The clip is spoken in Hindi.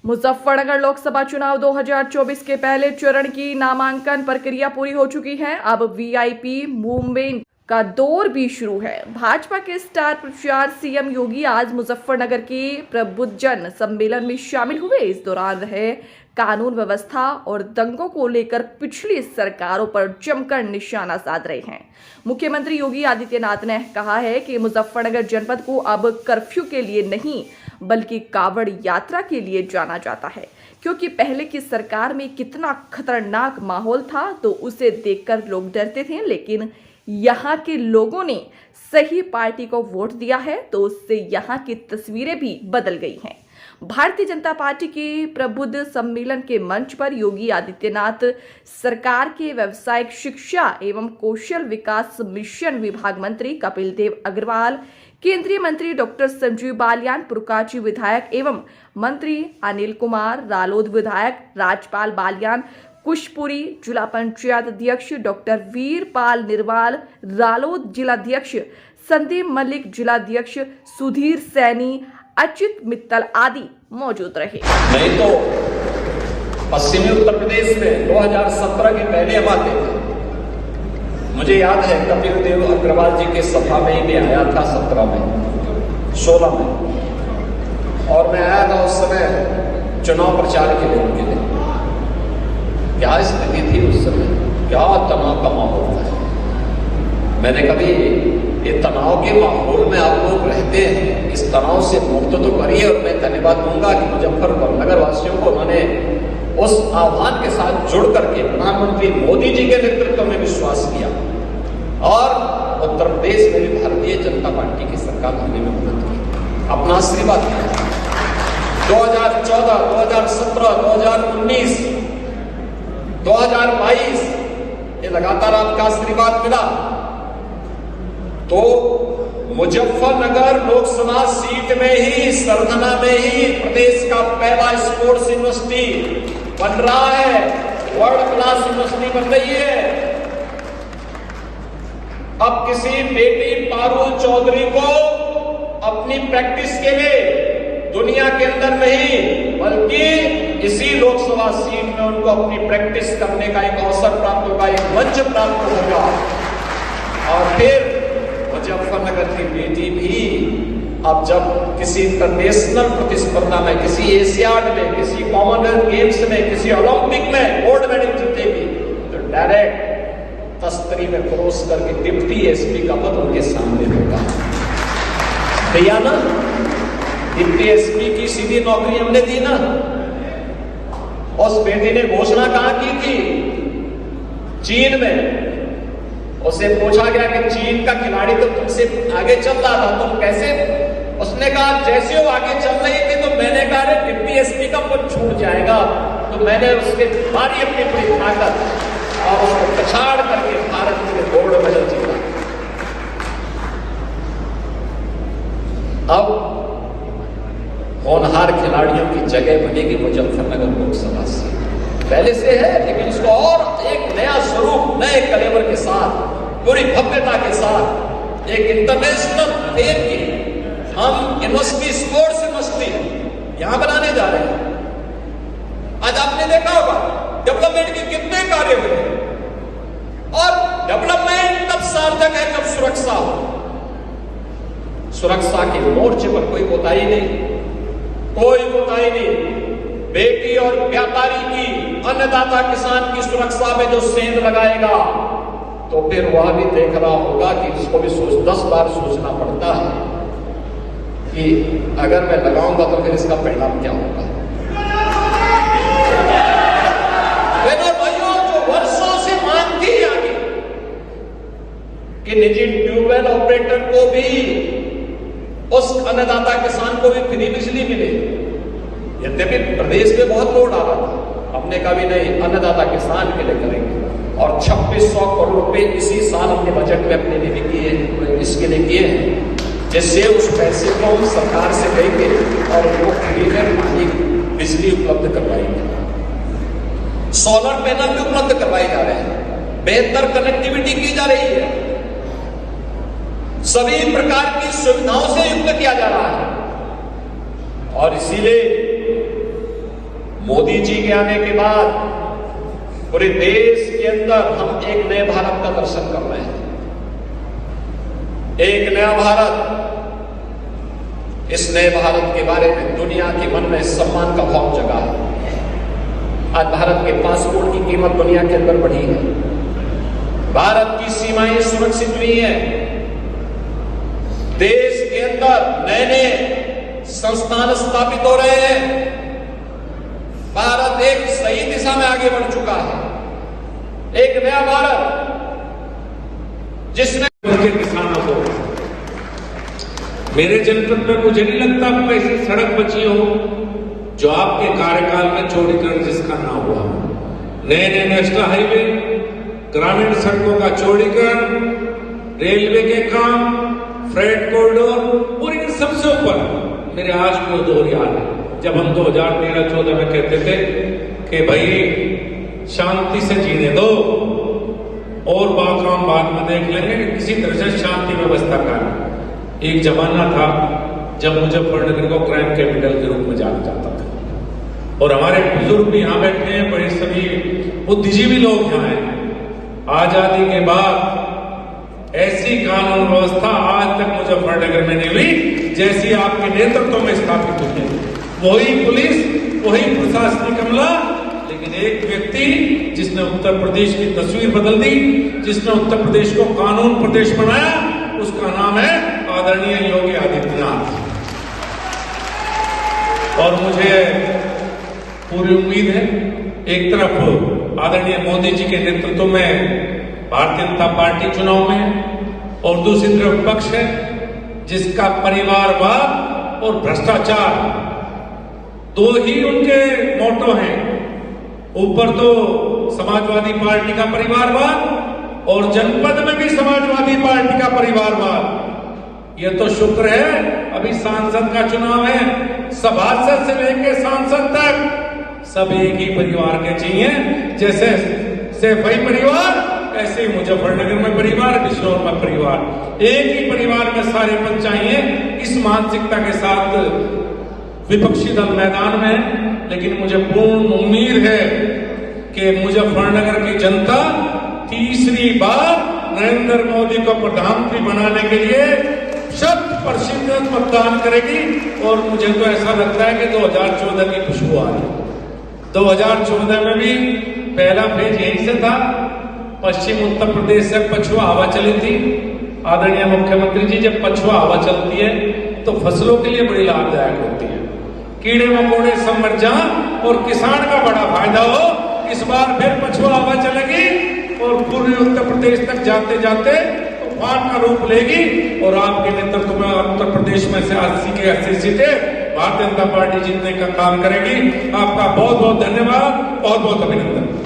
मुजफ्फरनगर लोकसभा चुनाव 2024 के पहले चरण की नामांकन प्रक्रिया पूरी हो चुकी है। अब वीआईपी मूवमेंट का दौर भी शुरू है। भाजपा के स्टार प्रचारक सीएम योगी आज मुजफ्फरनगर के प्रबुद्धजन सम्मेलन में शामिल हुए। इस दौरान रहे कानून व्यवस्था और दंगों को लेकर पिछली सरकारों पर जमकर निशाना साध रहे हैं। मुख्यमंत्री योगी आदित्यनाथ ने कहा है कि मुजफ्फरनगर जनपद को अब कर्फ्यू के लिए नहीं बल्कि कावड़ यात्रा के लिए जाना जाता है, क्योंकि पहले की सरकार में कितना खतरनाक माहौल था तो उसे देखकर लोग डरते थे, लेकिन यहाँ के लोगों ने सही पार्टी को वोट दिया है तो उससे यहाँ की तस्वीरें भी बदल गई हैं। भारतीय जनता पार्टी के प्रबुद्ध सम्मेलन के मंच पर योगी आदित्यनाथ सरकार के व्यावसायिक शिक्षा एवं कौशल विकास मिशन विभाग मंत्री कपिल देव अग्रवाल, केंद्रीय मंत्री डॉक्टर संजीव बालियान, पुरकाची विधायक एवं मंत्री अनिल कुमार, रालोद विधायक राजपाल बालियान, कुशपुरी जिला पंचायत अध्यक्ष डॉक्टर वीरपाल निर्वाल, रालोद जिलाध्यक्ष संदीप मलिक, जिलाध्यक्ष सुधीर सैनी, अच्युत मित्तल आदि मौजूद रहे। नहीं तो पश्चिमी उत्तर प्रदेश में 2017 के पहले हम आते थे। मुझे याद है कपिल देव अग्रवाल जी के सभा में ही मैं आया था 16 में, और मैं आया था उस समय चुनाव प्रचार के लिए उनके लिए। क्या स्थिति थी उस समय, क्या तनाव का माहौल था। मैंने कभी ये तनाव के माहौल में आप लोग रहते हैं, इस तनाव से मुक्त तो करिए। और मैं धन्यवाद दूंगा कि मुजफ्फरनगर वासियों को उन्होंने उस आह्वान के साथ जुड़ करके प्रधानमंत्री मोदी जी के नेतृत्व में विश्वास किया और उत्तर प्रदेश में भी भारतीय जनता पार्टी की सरकार होने में मदद की, अपना आशीर्वाद दिया। 2014, 2017, 2019, 2022 ये लगातार आपका आशीर्वाद मिला तो मुजफ्फरनगर लोकसभा सीट में ही, सरधना में ही प्रदेश का पहला स्पोर्ट्स यूनिवर्सिटी बन रहा है, वर्ल्ड क्लास यूनिवर्सिटी बन रही है। अब किसी बेटी पारुल चौधरी को अपनी प्रैक्टिस के लिए दुनिया के अंदर नहीं बल्कि इसी लोकसभा सीट में उनको अपनी प्रैक्टिस करने का एक अवसर प्राप्त होगा, एक मंच प्राप्त होगा। और फिर मुजफ्फरनगर की बेटी भी अब जब किसी इंटरनेशनल प्रतिस्पर्धा में, किसी एशियाड में, किसी कॉमनवेल्थ गेम्स में, किसी ओलंपिक में गोल्ड मेडल जीतेगी तो डायरेक्ट तस्तरी में क्रॉस करके डिप्टी एसपी का पद उनके सामने होगा। दिया ना, डिप्टी एसपी की सीधी नौकरी हमने दी ना। उस बेटी ने घोषणा कहां की थी? चीन में। उसे पूछा गया कि चीन का खिलाड़ी तो तुमसे आगे चल रहा था, तुम कैसे? उसने कहा जैसे वो आगे चल रही थी तो मैंने कहा डिप्टी एसपी का पद छूट जाएगा, तो मैंने उसके भारी अपनी पूरी ताकत और उसको पछाड़ करके भारत के गोल्ड मेडल जीता। अब होनहार खिलाड़ियों की जगह बनेगी मुजफ्फरनगर लोकसभा सीट। पहले से है लेकिन इसको और एक नया स्वरूप, नए कलेवर के साथ, पूरी भव्यता के साथ, एक इंटरनेशनल फेम की हम यूनिवर्सिटी, स्पोर्ट्स यूनिवर्सिटी यहां बनाने जा रहे हैं। आज आपने देखा होगा डेवलपमेंट के कितने कार्य हुए, और डेवलपमेंट तब सार्थक है जब सुरक्षा हो। सुरक्षा के मोर्चे पर कोई कोताही नहीं, कोई कोताही नहीं। बेटी और व्यापारी की, अन्नदाता किसान की सुरक्षा में जो सेंध लगाएगा तो फिर वह भी देख रहा होगा कि इसको भी 10 बार सोचना पड़ता है कि अगर मैं लगाऊंगा तो फिर इसका परिणाम क्या होगा। भाइयों, जो वर्षों से मांग थी आगे कि निजी ट्यूबवेल ऑपरेटर को भी, उस अन्नदाता किसान को भी फ्री बिजली मिले। यद्यपि प्रदेश में बहुत लोड आ रहा था, हमने कहा भी नहीं, अन्नदाता किसान के लिए करेंगे। और 2600 करोड़ रुपए इसी साल हमने बजट में अपने लिए किए, इसके लिए किए हैं, जिससे उस पैसे को हम सरकार से लेंगे और उनको फ्री में पानी, बिजली उपलब्ध करवाएंगे। सोलर पैनल भी उपलब्ध करवाए जा रहे हैं, बेहतर कनेक्टिविटी की जा रही है, सभी प्रकार की सुविधाओं से युक्त किया जा रहा है। और इसीलिए के आने के बाद पूरे देश के अंदर हम एक नए भारत का दर्शन कर रहे हैं। एक नया भारत, इस नए भारत के बारे में दुनिया के मन में सम्मान का भाव जगा है। आज भारत के पासपोर्ट की कीमत दुनिया के अंदर बढ़ी है। भारत की सीमाएं सुरक्षित हुई हैं। देश के अंदर नए नए संस्थान स्थापित हो रहे हैं। भारत एक सही दिशा में आगे बढ़ चुका है। एक नया भारत जिसमें किसानों को, मेरे जनपद में मुझे नहीं लगता कोई ऐसी सड़क बची हो जो आपके कार्यकाल में चौड़ीकरण जिसका ना हुआ। नए नए नेशनल हाईवे, ग्रामीण सड़कों का चौड़ीकरण, रेलवे के काम, फ्रेट कॉरिडोर और इन सबसे ऊपर मेरे आज को दौर याद है जब हम 2013-14 में कहते थे कि भाई शांति से जीने दो और बाकाम बाद में देख लेंगे कि किसी तरह से शांति व्यवस्था का। एक जमाना था जब मुजफ्फरनगर को क्राइम कैपिटल के रूप में जाना जाता था और हमारे बुजुर्ग भी यहां बैठे हैं, बड़े सभी बुद्धिजीवी लोग यहाँ हैं। आजादी के बाद ऐसी कानून व्यवस्था आज तक मुजफ्फरनगर में नहीं हुई जैसी आपके नेतृत्व में स्थापित हुई है। वही पुलिस, वही प्रशासनिक अमला, लेकिन एक व्यक्ति जिसने उत्तर प्रदेश की तस्वीर बदल दी, जिसने उत्तर प्रदेश को कानून प्रदेश बनाया, उसका नाम है आदरणीय योगी आदित्यनाथ। और मुझे पूरी उम्मीद है, एक तरफ आदरणीय मोदी जी के नेतृत्व में भारतीय जनता पार्टी चुनाव में और दूसरी तरफ पक्ष है जिसका परिवारवाद और भ्रष्टाचार दो ही उनके मोटो हैं। ऊपर तो समाजवादी पार्टी का परिवारवाद और जनपद में भी समाजवादी पार्टी का परिवारवाद। यह तो शुक्र है अभी सांसद का चुनाव है, सभासद से लेकर सांसद तक सब एक ही परिवार के चाहिए। जैसे सैफई परिवार, ऐसे ही मुजफ्फरनगर में परिवार, बिजनौर में परिवार, एक ही परिवार में सारे पद चाहिए। इस मानसिकता के साथ विपक्षी दल मैदान में, लेकिन मुझे पूर्ण उम्मीद है कि मुजफ्फरनगर की जनता तीसरी बार नरेंद्र मोदी को प्रधानमंत्री बनाने के लिए 100% मतदान करेगी। और मुझे तो ऐसा लगता है कि 2014 की खुशबू आ रही। 2014 में भी पहला फेज यहीं से था। पश्चिम उत्तर प्रदेश से पछुआ हवा चली थी। आदरणीय मुख्यमंत्री जी, जब पछुआ हवा चलती है तो फसलों के लिए बड़ी लाभदायक होती है, कीड़े मकोड़े सब मर जाएं और किसान का बड़ा फायदा हो। इस बार फिर पछुआ हवा चलेगी और पूर्वी उत्तर प्रदेश तक जाते जाते तूफान का रूप लेगी और आपके नेतृत्व में उत्तर प्रदेश में से 80 के 80 सीटें भारतीय जनता पार्टी जीतने का काम करेगी। आपका बहुत बहुत धन्यवाद, बहुत बहुत अभिनंदन।